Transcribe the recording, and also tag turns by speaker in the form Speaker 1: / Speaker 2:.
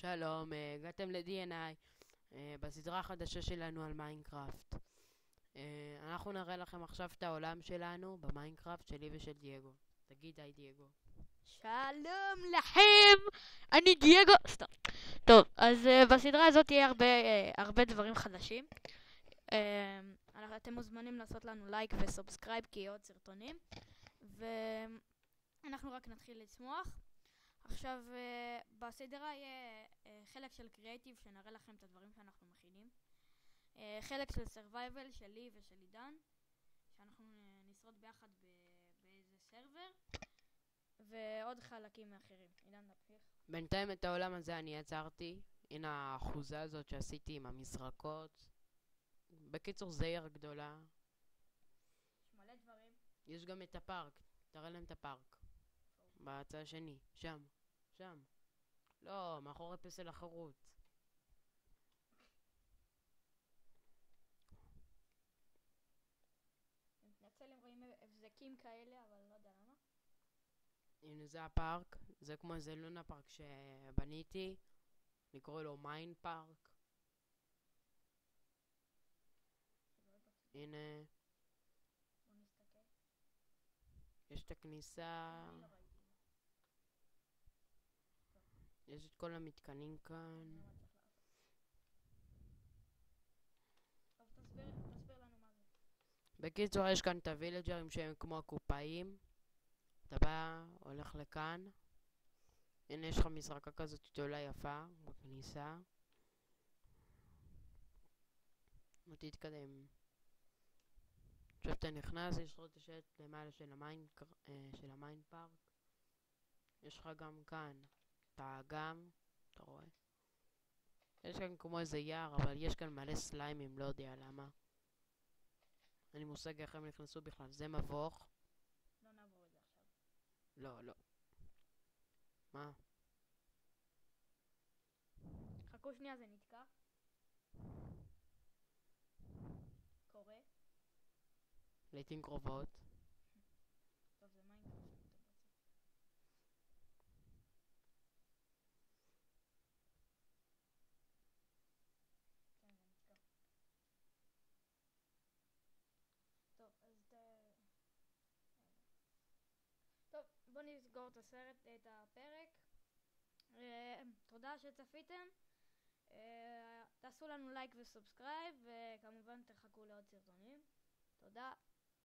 Speaker 1: שלום, הגעתם ל-D&I, בסדרה החדשה שלנו על מיינקראפט. אנחנו נראה לכם עכשיו את העולם שלנו במיינקראפט שלי ושל דייגו. תגיד היי דייגו.
Speaker 2: שלום לכם, אני דייגו. סתם. טוב, אז בסדרה הזאת יהיה הרבה דברים חדשים. אתם מוזמנים לעשות לנו לייק וסובסקרייב כי יהיו עוד סרטונים. ואנחנו רק נתחיל לצמוח. עכשיו, בסדרה יהיה חלק של קריאייטיב שנראה לכם את הדברים שאנחנו מכינים. חלק של סרווייבל שלי ושל עידן, שאנחנו נשרוד ביחד באיזה סרבר. ועוד חלקים אחרים. עידן, נמשיך.
Speaker 1: בינתיים את העולם הזה אני יצרתי. הנה האחוזה הזאת שעשיתי עם המזרקות. בקיצור זה עיר גדולה.
Speaker 2: יש מלא דברים.
Speaker 1: יש גם את הפארק. תראה להם את הפארק. בצד השני. שם. לא, מאחורי פסל החירות.
Speaker 2: אני מתנצל אם רואים הבזקים כאלה, אבל לא יודע למה.
Speaker 1: הנה זה הפארק. זה כמו איזה לונה פארק שבניתי. נקרא לו מיין פארק. הנה.
Speaker 2: בוא נסתכל.
Speaker 1: יש את הכניסה.
Speaker 2: אני לא ראיתי.
Speaker 1: יש את כל המתקנים כאן.
Speaker 2: מה צריך לעשות? טוב, תסביר לנו מה זה.
Speaker 1: בקיצור יש כאן את הווילג'רים שהם כמו הקופאים. אתה בא, הולך לכאן. הנה יש לך מזרקה כזאת גדולה יפה בכניסה. ותתקדם. עכשיו אתה נכנס, יש לך את השלט למעלה של המיין פארק. יש לך גם כאן את האגם, אתה רואה? יש כאן כמו איזה יער, אבל יש כאן מלא סליימים, לא יודע למה. אין לי מושג איך הם נכנסו בכלל, זה מבוך.
Speaker 2: לא נעבור את זה עכשיו.
Speaker 1: לא. מה?
Speaker 2: חכו שנייה, זה נתקע. קורה.
Speaker 1: לעתים קרובות.
Speaker 2: טוב, זה מיינקראפט אם אתם רוצים. כן, זה נתקע. טוב, טוב, בוא נסגור את הפרק. תודה שצפיתם. תעשו לנו לייק וסובסקרייב, וכמובן תחכו לעוד סרטונים. תודה.